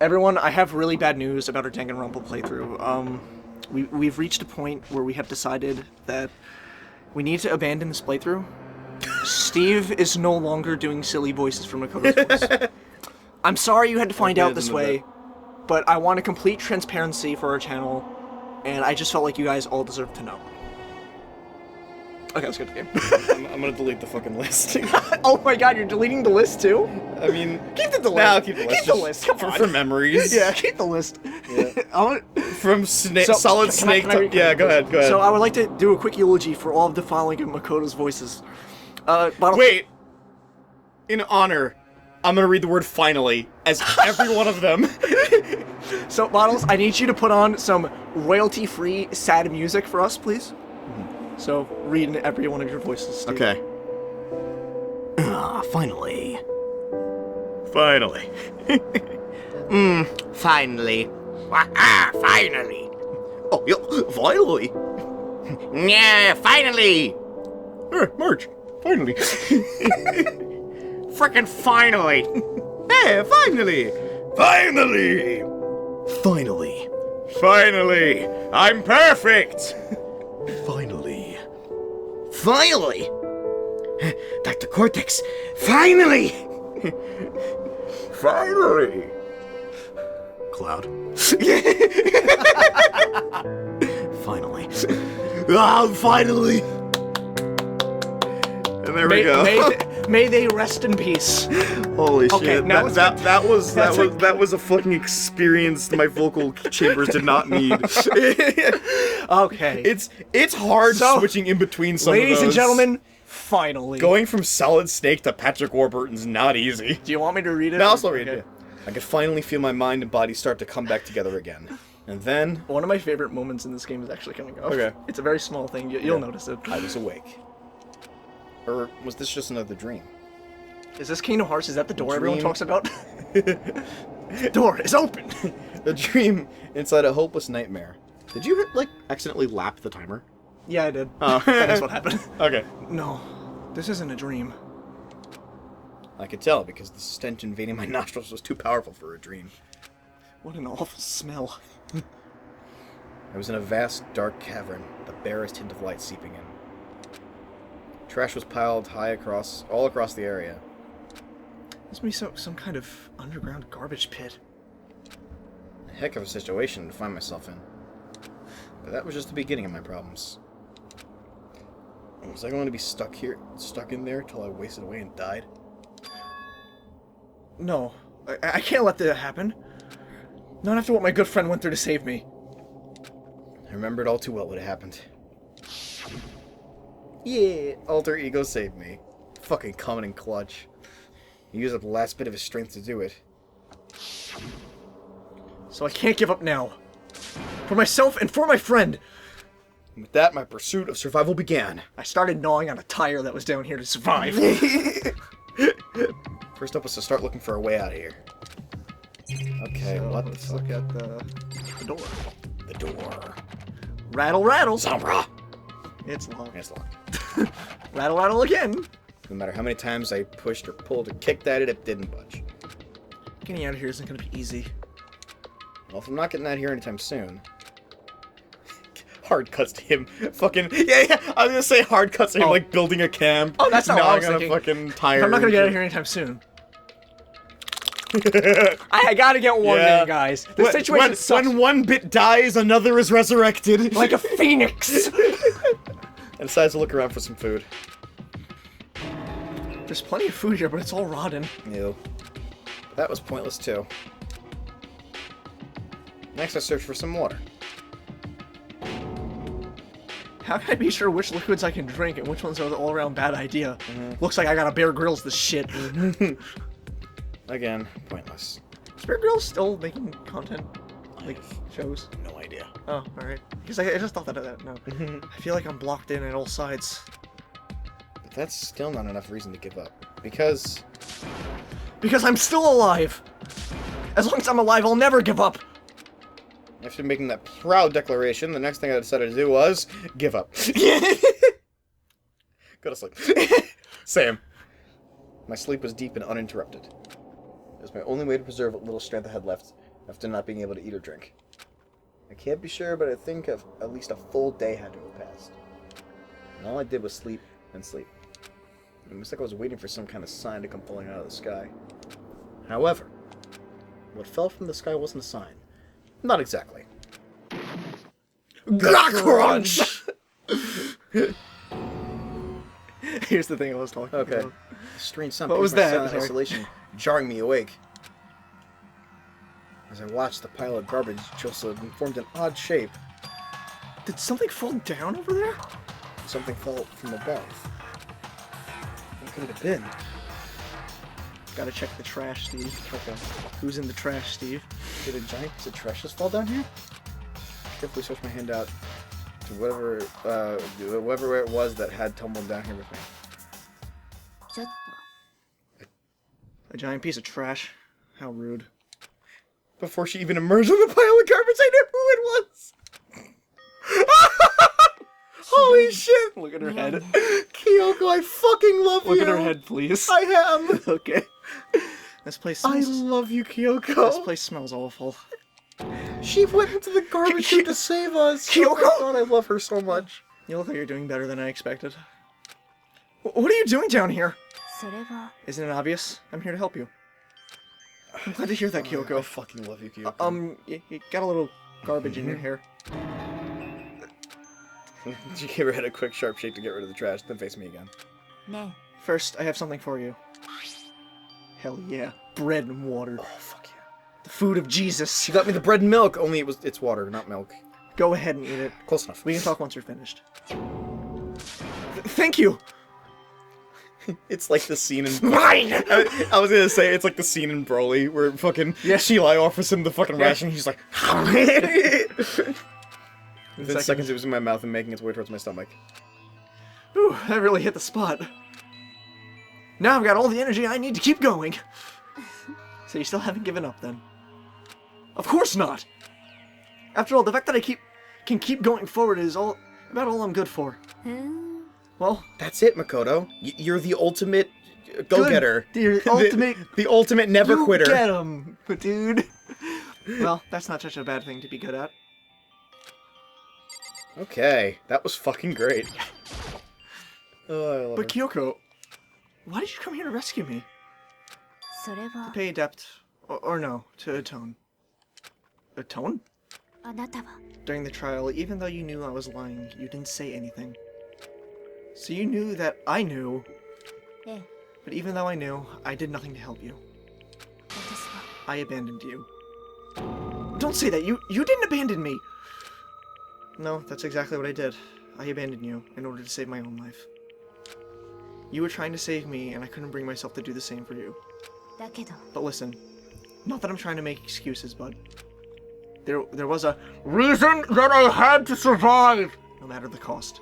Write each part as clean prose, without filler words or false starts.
Everyone, I have really bad news about our Danganronpa playthrough. We've reached a point where we have decided that we need to abandon this playthrough. Steve is no longer doing silly voices from Makoto's voice. I'm sorry you had to find out this way, but I want a complete transparency for our channel, and I just felt like you guys all deserve to know. Okay, let's get to the game. I'm gonna delete the fucking list. Oh my god, you're deleting the list too? I mean, keep the list. Nah, keep the list. Keep the list. Come on. For memories. Yeah, keep the list. Yeah. From Solid Snake to... Yeah, go ahead. So I would like to do a quick eulogy for all of the following of Makoto's voices. Wait. In honor, I'm gonna read the word finally as every one of them. So, Bottles, I need you to put on some royalty-free sad music for us, please. So, read in every one of your voices, Steve. Okay. Finally. Finally. Finally. Finally. Oh, yeah, finally. Yeah, finally. March. Finally. Frickin' finally. Hey, finally. Finally. Finally. Finally. I'm perfect. Finally. Finally. Dr. Cortex, finally. Finally. Cloud. Finally. Finally. And there we go. May they rest in peace. Holy Okay, shit! now That was a fucking experience my vocal chambers did not need. Okay. It's hard switching in between some of those. Ladies and gentlemen, finally. Going from Solid Snake to Patrick Warburton's not easy. Do you want me to read it? No, I'll still read it. I could finally feel my mind and body start to come back together again. And then... One of my favorite moments in this game is actually coming up. Okay. It's a very small thing. You'll notice it. I was awake. Or was this just another dream? Is this Kingdom Hearts? Is that the door Dream. everyone talks about? The door is open! The dream inside a hopeless nightmare. Did you, like, accidentally lap the timer? Yeah, I did. Oh. That's what happened. Okay. No, this isn't a dream. I could tell because the stench invading my nostrils was too powerful for a dream. What an awful smell. I was in a vast, dark cavern, the barest hint of light seeping in. Trash was piled high all across the area. This must be some kind of underground garbage pit. A heck of a situation to find myself in. But that was just the beginning of my problems. Was I going to be stuck in there till I wasted away and died? No, I can't let that happen. Not after what my good friend went through to save me. I remembered all too well what had happened. Yeah, alter ego saved me. Fucking coming in clutch. He used up the last bit of his strength to do it. So I can't give up now. For myself and for my friend. And with that, my pursuit of survival began. I started gnawing on a tire that was down here to survive. First up was to start looking for a way out of here. Okay, So what the let's fuck? look at the door. The door. Rattle, rattle. Sombra! It's locked. It's locked. Rattle, rattle again. No matter how many times I pushed or pulled or kicked at it, it didn't budge. Getting out of here isn't going to be easy. Well, if I'm not getting out of here anytime soon... Hard cuts to him fucking... Yeah, I was gonna say hard cuts to him, like, building a camp. Oh, that's not what I was gnawing on thinking. a fucking tire. I'm not going to get out of here anytime soon. I gotta get warned in, guys. The situation sucks. When one bit dies, another is resurrected. Like a phoenix. I decided to look around for some food. There's plenty of food here, but it's all rotten. Ew. That was pointless, too. Next, I searched for some water. How can I be sure which liquids I can drink and which ones are the all-around bad idea? Looks like I gotta Bear Grylls this shit. Again, pointless. Is Bear Grylls still making content? Like, shows? No idea. Oh, alright. Because I just thought that, no. I feel like I'm blocked in at all sides. But that's still not enough reason to give up. Because I'm still alive! As long as I'm alive, I'll never give up! after making that proud declaration, the next thing I decided to do was give up. Go to sleep. Sam. My sleep was deep and uninterrupted. It was my only way to preserve what little strength I had left after not being able to eat or drink. I can't be sure, but I think at least a full day had to have passed. And all I did was sleep and sleep. It was like I was waiting for some kind of sign to come falling out of the sky. However, what fell from the sky wasn't a sign. Not exactly. Crunch! Here's the thing I was talking Okay. about. A strange sound What was pierced my that? silent Sorry. isolation, jarring me awake. As I watched the pile of garbage jostled and formed an odd shape, Did something fall down over there? something fell from above. What could it have been? Gotta check the trash, Steve. Okay. Who's in the trash, Steve? Did a giant piece of trash just fall down here? Carefully stretched my hand out to whatever it was that had tumbled down here with me. ちょっ A giant piece of trash. How rude. Before she even emerged from the pile of garbage, I knew who it was! Holy shit! Look at her head. Kyoko, I fucking love you! Look at her head, please. I am! Okay. This place I smells... love you, This Kyoko! place smells awful. She went into the garbage chute to save us! Kyoko! Oh my god, I love her so much. You look like you're doing better than I expected. What are you doing down here? それは Isn't it obvious? I'm here to help you. I'm glad to hear that, I Kyoko. fucking love you, Kyoko. You got a little garbage in your hair. She gave her head a quick sharp shake to get rid of the trash, then face me again. ね First, I have something for you. Hell yeah. Bread and water. Oh, fuck yeah. The food of Jesus. She got me the bread and milk, only it's water, not milk. Go ahead and eat it. Close enough. We can talk once you're finished. Thank you! It's like the scene in... Mine! I was gonna say, it's like the scene in Broly, where fucking Sheila offers him the fucking ration, he's like... Within seconds it was in my mouth and making its way towards my stomach. Ooh, that really hit the spot. Now I've got all the energy I need to keep going. So you still haven't given up, then? Of course not! After all, the fact that I can keep going forward is about all I'm good for. ふん Well, That's it, Makoto. You're the ultimate go-getter. Good. The ultimate... the ultimate never you quitter. get 'em, dude. Well, that's not such a bad thing to be good at. Okay, that was fucking great. Oh, I love But her. Kyoko, why did you come here to rescue me? それは Pay a debt, or no, to atone. Atone? あなたは During the trial, even though you knew I was lying, you didn't say anything. So you knew that I knew, ええ but even though I knew, I did nothing to help you. 私は I abandoned you. Don't say that! You didn't abandon me! No, that's exactly what I did. I abandoned you in order to save my own life. You were trying to save me, and I couldn't bring myself to do the same for you. だけど But listen, not that I'm trying to make excuses, bud. There was a reason that I had to survive, no matter the cost.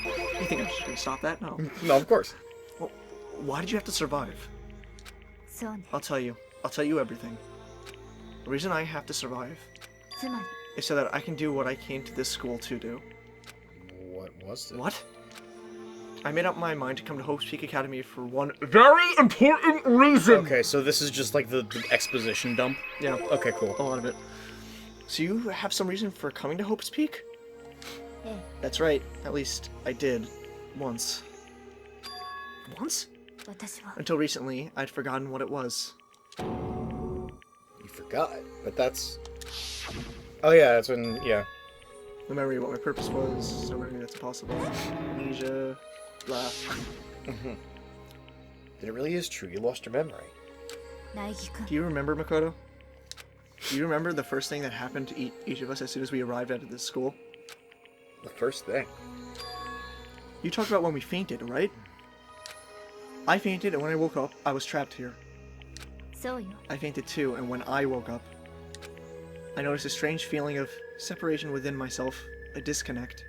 You think I'm just gonna stop that? No. No, of course. Well, why did you have to survive? そうね I'll tell you. I'll tell you everything. The reason I have to survive つまり is so that I can do what I came to this school to do. What was it? What? I made up my mind to come to Hope's Peak Academy for one very important reason! Okay, so this is just like the exposition dump? Yeah, Okay, cool. a lot of it. So you have some reason for coming to Hope's Peak? ええ That's right. At least I did. Once. Once? 私は Until recently, I'd forgotten what it was. You forgot, but that's... Oh yeah, that's when, yeah. No memory of what my purpose was, no memory that's impossible. Amnesia, blah. It really is true, you lost your memory. 苗木くん Do you remember, Makoto? Do you remember the first thing that happened to each of us as soon as we arrived at this school? The first thing. You talked about when we fainted, right? I fainted, and when I woke up, I was trapped here. そうよ I fainted too, and when I woke up, I noticed a strange feeling of separation within myself, a disconnect.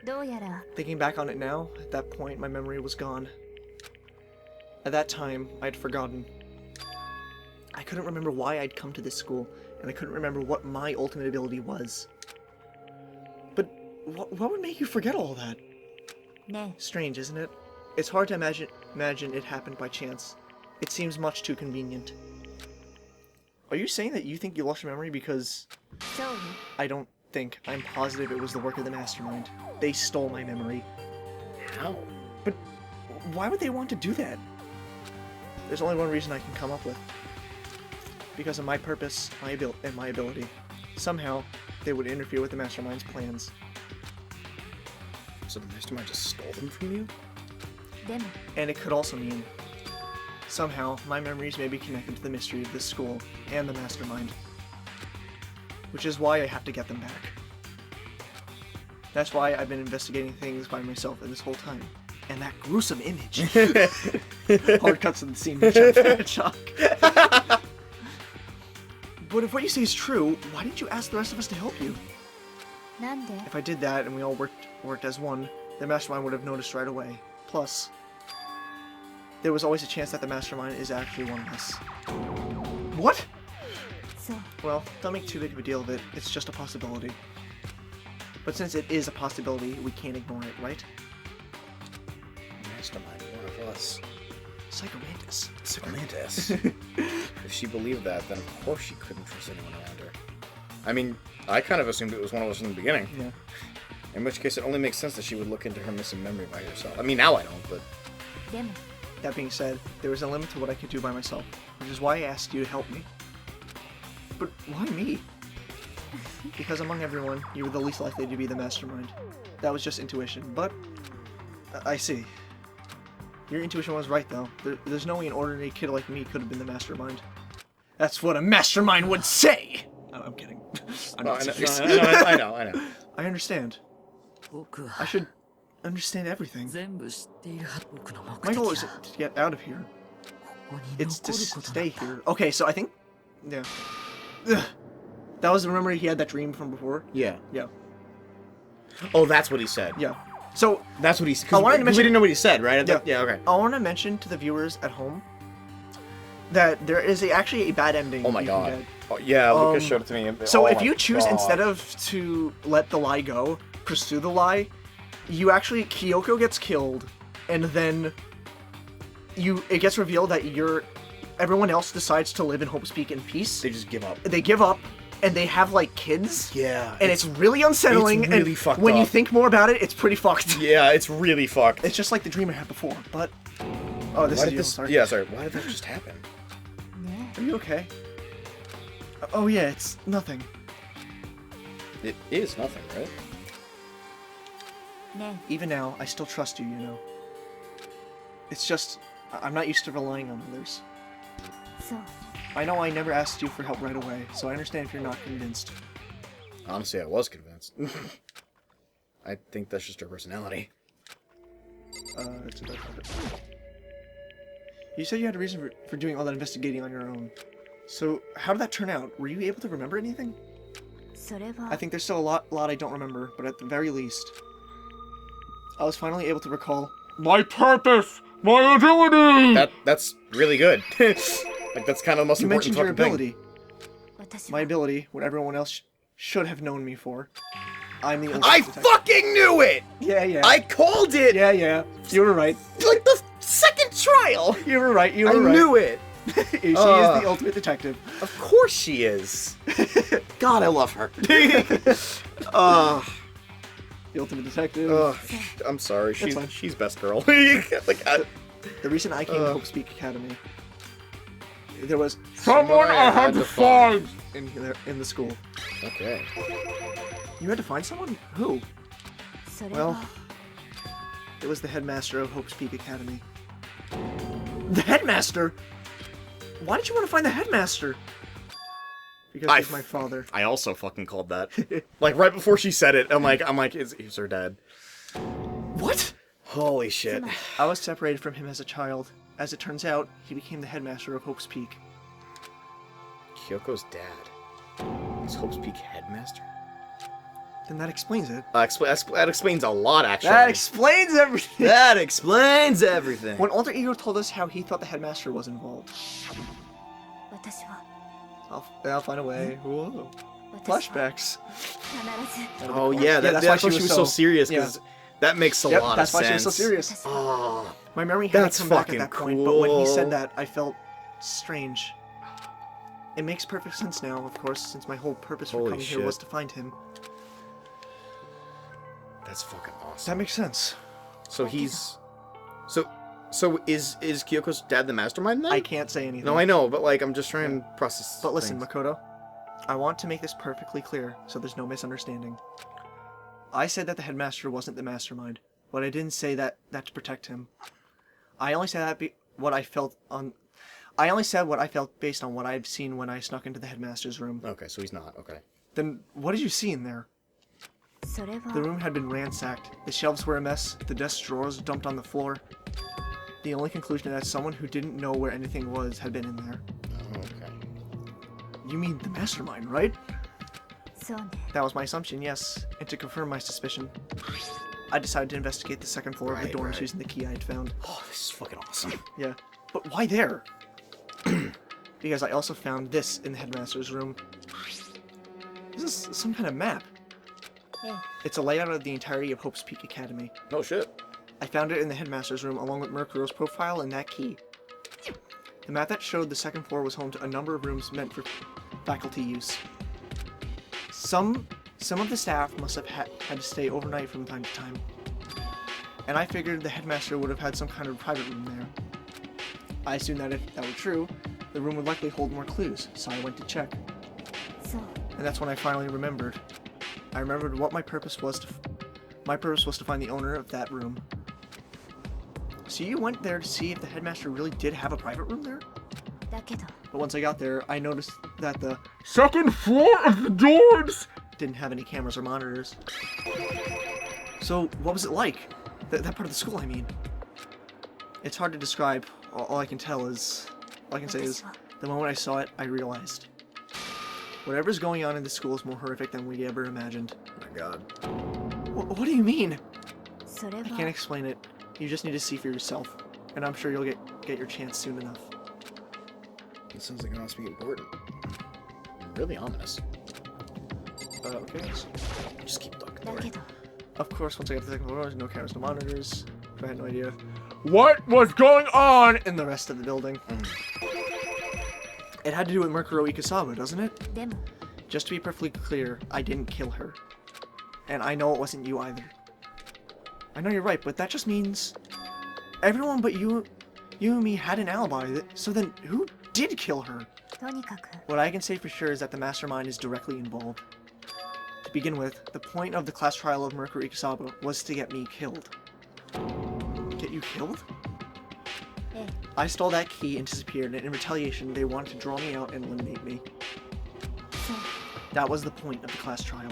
どうやら Thinking back on it now, at that point, my memory was gone. At that time, I'd forgotten. I couldn't remember why I'd come to this school, and I couldn't remember what my ultimate ability was. But what would make you forget all that? ね Strange, isn't it? It's hard to imagine it happened by chance. It seems much too convenient. Are you saying that you think you lost your memory because... そうよ I don't think. I'm positive it was the work of the mastermind. They stole my memory. How? But why would they want to do that? There's only one reason I can come up with. Because of my purpose, my ability. Somehow, they would interfere with the mastermind's plans. So the mastermind just stole them from you? でも And it could also mean, somehow, my memories may be connected to the mystery of this school and the mastermind. Which is why I have to get them back. That's why I've been investigating things by myself in this whole time. And that gruesome image. Hard cuts to the scene, which I'm in shock. But if what you say is true, why didn't you ask the rest of us to help you? なんで If I did that and we all worked as one, the mastermind would have noticed right away. Plus, there was always a chance that the mastermind is actually one of us. What? そう Well, don't make too big of a deal of it. It's just a possibility. But since it is a possibility, we can't ignore it, right? Mastermind, one of us. Psychomantis. Psychomantis. If she believed that, then of course she couldn't trust anyone around her. I mean, I kind of assumed it was one of us from the beginning. Yeah. In which case, it only makes sense that she would look into her missing memory by herself. I mean, now I don't, but... でも That being said, there was a limit to what I could do by myself, which is why I asked you to help me. But why me? Because among everyone, you were the least likely to be the mastermind. That was just intuition, but... I see. Your intuition was right, though. There's no way an ordinary kid like me could have been the mastermind. That's what a mastermind would say! Oh, I'm kidding. I'm not serious. I know. I understand. 僕 I は should understand everything. 全部知っているはず。僕の目 My 的 goal は isn't to get out of here. ここに It's to 残ることだ stay here. Okay, so I think... Yeah. Ugh. That was, remember he had that dream from before? Yeah. Yeah. Oh, that's what he said. Yeah. So, That's what he said. I wanted to We mention- didn't know what he said, right? Yeah. Yeah, okay. I want to mention to the viewers at home that there is actually a bad ending. Oh my you can god. get. Oh, yeah, Lucas Um, showed it to me. So Oh if my you choose, God. instead of to let the lie go, pursue the lie, you actually, Kyoko gets killed, and then it gets revealed that everyone else decides to live in Hope's Peak in peace. They just give up. They give up, and they have like kids. Yeah. And it's really unsettling. it's really and fucked when you up. think more about it, it's pretty fucked. Yeah, it's really fucked. It's just like the dream I had before, but... Oh, this Why is did you, this? sorry. Yeah, sorry. Why did that just happen? ね Are you okay? Oh yeah, it's nothing. It is nothing, right? ね Even now, I still trust you, you know. It's just, I'm not used to relying on others. そう I know I never asked you for help right away, so I understand if you're not convinced. Honestly, I was convinced. I think that's just her personality. It's a You said you had a reason for doing all that investigating on your own. So, how did that turn out? Were you able to remember anything? それは I think there's still a lot I don't remember, but at the very least, I was finally able to recall my purpose, my ability. That's really good. Like that's kind of the most You important mentioned your fucking ability. 私 My は ability, what everyone else should have known me for. I'm the thing. I ultimate detective. fucking knew it. Yeah. I called it. Yeah. You were right. Like the second trial. You were right. You I were right. knew it. She is the ultimate detective. Of course she is. God, I love her. The ultimate detective. I'm sorry. fine. She's best girl. Like The reason I came to Hope Speak Academy, there was Someone I had to find. in the school. Okay. You had to find someone? Who? それ Well, は it was the headmaster of Hope's Peak Academy. The headmaster? Why did you want to find the headmaster? Because he's my father. I also fucking called that. Like right before she said it, I'm like, he's her dad. What? Holy shit. I was separated from him as a child. As it turns out, he became the headmaster of Hope's Peak. KYOKO'S dad is Hope's Peak headmaster? Then that explains it. That explains a lot, actually. That explains everything! That explains everything. When Alter Ego told us how he thought the headmaster was involved. 私は I'll find a way. Whoa. 私は Flashbacks. 必ず Oh yeah, that's why that's why she was so serious, yeah. because that makes a Yep, lot that's of why sense. she was so serious. Oh, My memory hadn't That's come back at fucking that point, but when he cool. said that, I felt strange. It makes perfect sense now, of course, since my whole purpose for Holy coming shit. here was to find him. That's fucking awesome. That makes sense. So he's... So is Kyoko's dad the mastermind then? I can't say anything. No, I know, but like, I'm just trying to process But listen, things. Makoto, I want to make this perfectly clear so there's no misunderstanding. I said that the headmaster wasn't the mastermind, but I didn't say that to protect him. I only said that what I felt based on what I've seen when I snuck into the headmaster's room. Okay, so he's not. Okay. Then what did you see in there? それ The は room had been ransacked. The shelves were a mess. The desk drawers dumped on the floor. The only conclusion is that someone who didn't know where anything was had been in there. Oh, okay. You mean the mastermind, right? そうね That was my assumption, yes. And to confirm my suspicion, I decided to investigate the second floor of the Right, dorms right. using the key I had found. Oh, this is fucking awesome. Yeah. But why there? Because I also found this in the headmaster's room. This is some kind of map. ええ It's a layout of the entirety of Hope's Peak Academy. No shit. I found it in the headmaster's room along with Mercury's profile and that key. The map that showed the second floor was home to a number of rooms meant for faculty use. Some of the staff must have had to stay overnight from time to time. And I figured the headmaster would have had some kind of private room there. I assumed that if that were true, the room would likely hold more clues, so I went to check. そう And that's when I finally remembered. I remembered what my purpose was to find the owner of that room. So you went there to see if the headmaster really did have a private room there? だけど But once I got there, I noticed that the Second floor of the dorms! didn't have any cameras or monitors. So what was it like? That part of the school, I mean. It's hard to describe. All I can say is, the moment I saw it, I realized. Whatever's going on in the school is more horrific than we ever imagined. Oh my god. What do you mean? それ I は can't explain it. You just need to see for yourself. And I'm sure you'll get your chance soon enough. It sounds like it must be important. Really ominous. Okay. Just keep looking. だけど Of course, once I got to the second floor, there's no cameras, no monitors. I had no idea What was going on? in the rest of the building. It had to do with Murkuro Ikasawa, doesn't it? でも Just to be perfectly clear, I didn't kill her. And I know it wasn't you either. I know you're right, but that just means everyone but you and me had an alibi. So then, who did kill her? とにかく What I can say for sure is that the mastermind is directly involved. To begin with, the point of the class trial of Murkuro Ikasawa was to get me killed. Get you killed? ええ I stole that key and disappeared, and in retaliation, they wanted to draw me out and eliminate me. そう That was the point of the class trial.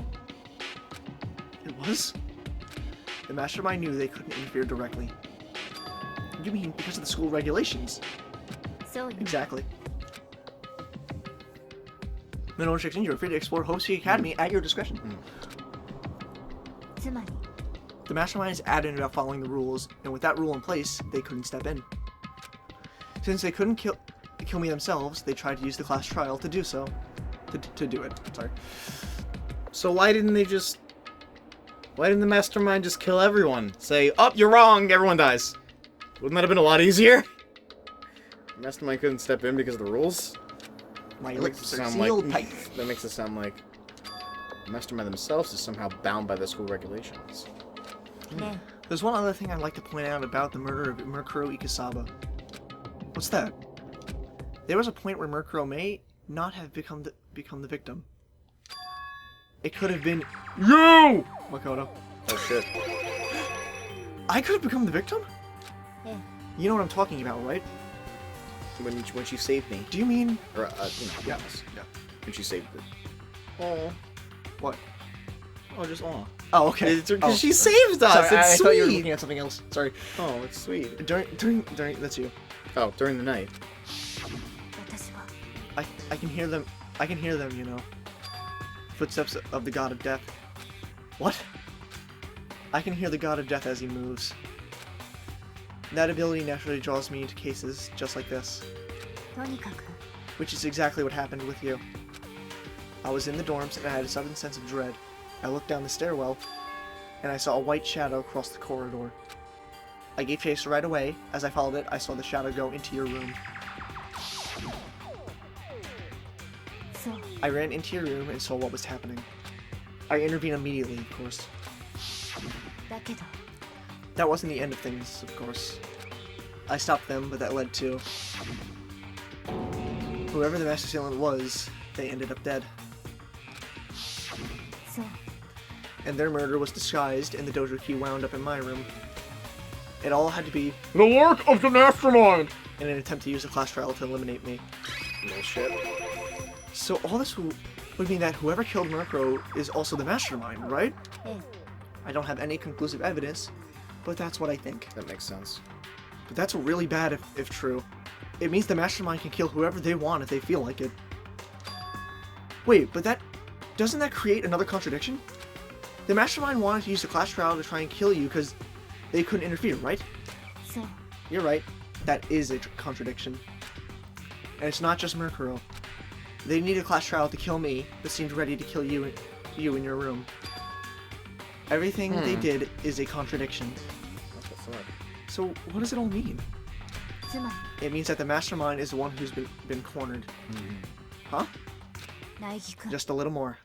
It was? The mastermind knew they couldn't interfere directly. You mean because of the school regulations? そうよ Exactly. No restrictions, you're free to explore Hope's Peak Academy at your discretion. つまり The mastermind is adamant about following the rules, and with that rule in place, they couldn't step in. Since they couldn't kill me themselves, they tried to use the class trial to do so. To do it. Sorry. So why didn't the mastermind just kill everyone? Say, oh, you're wrong, everyone dies. Wouldn't that have been a lot easier? The mastermind couldn't step in because of the rules? My That makes lips it are sound sealed like, tight. That makes it sound like the mastermind themselves is somehow bound by the school regulations. ね There's one other thing I'd like to point out about the murder of Murkuro Ikasawa. What's that? There was a point where Murkuro may not have become the victim. It could have been You! Makoto. Oh shit. I could have become the victim? ええ You know what I'm talking about, right? When she saved me, Do you mean... or yes, Yeah. when she saved it. Oh, What? oh, just oh. Oh, okay. Because Oh, she saved us. sorry, It's I sweet. thought you were looking at something else. Sorry. Oh, it's sweet. During, that's you. Oh, during the night. 私は I can hear them, you know. Footsteps of the god of death. What? I can hear the god of death as he moves. That ability naturally draws me into cases just like this, とにかく which is exactly what happened with you. I was in the dorms and I had a sudden sense of dread. I looked down the stairwell, and I saw a white shadow cross the corridor. I gave chase right away. As I followed it, I saw the shadow go into your room. I ran into your room and saw what was happening. I intervened immediately, of course. だけど That wasn't the end of things, of course. I stopped them, but that led to... Whoever the master assailant was, they ended up dead. そう And their murder was disguised, and the dojo key wound up in my room. It all had to be The work of the mastermind! in an attempt to use the class trial to eliminate me. Bullshit. So all this would mean that whoever killed Murkrow is also the mastermind, right? ええ I don't have any conclusive evidence, but that's what I think. That makes sense. But that's really bad if true. It means the mastermind can kill whoever they want if they feel like it. Wait, but doesn't that create another contradiction? The mastermind wanted to use the class trial to try and kill you because they couldn't interfere, right? そう You're right. That is a contradiction. And it's not just Murkrow. They needed a class trial to kill me, but seemed ready to kill you in your room. Everything they did is a contradiction. What the fuck? So what does it all mean? つま It means that the mastermind is the one who's been cornered. Huh? り苗木君 Just a little more.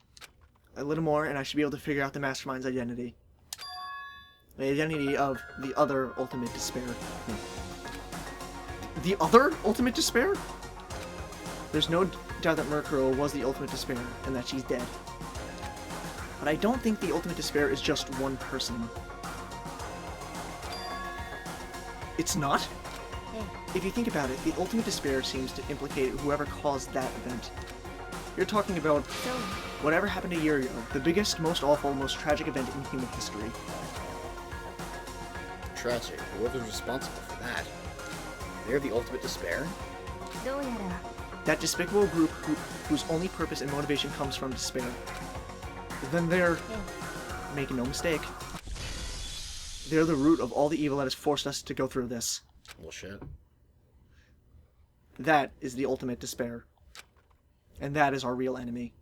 A little more, and I should be able to figure out the mastermind's identity. The identity of the other ultimate despair. The other ultimate despair? There's no doubt that Murkrow was the ultimate despair, and that she's dead. But I don't think the ultimate despair is just one person. It's not? ええ If you think about it, the ultimate despair seems to implicate whoever caused that event. You're talking about そう whatever happened a year ago, the biggest, most awful, most tragic event in human history. Tragic. Whoever's responsible for that? They're the ultimate despair? どうやら That despicable group whose only purpose and motivation comes from despair. Then they're, ええ make no mistake, they're the root of all the evil that has forced us to go through this. Bullshit. That is the ultimate despair. And that is our real enemy.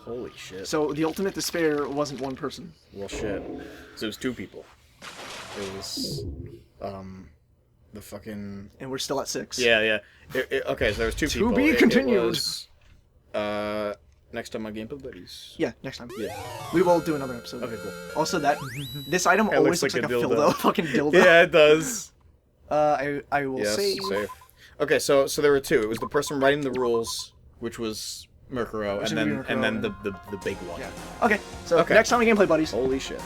Holy shit. So the ultimate despair wasn't one person. Well, shit. So it was two people. It was, the fucking... And we're still at 6. Yeah. Okay, so there was two people. be continued. It was, next time on Gameplay Buddies. Yeah, next time. Yeah. We will do another episode. Okay, cool. Also, this item It always looks looks like like a a dildo. fucking dildo. Yeah, it does. I will Yes, save. save. Okay, so there were two. It was the person writing the rules, which was Murkrow, Which and would be then Murkrow, the big one. Yeah. Okay, so Okay. next time on Gameplay Buddies. Holy shit.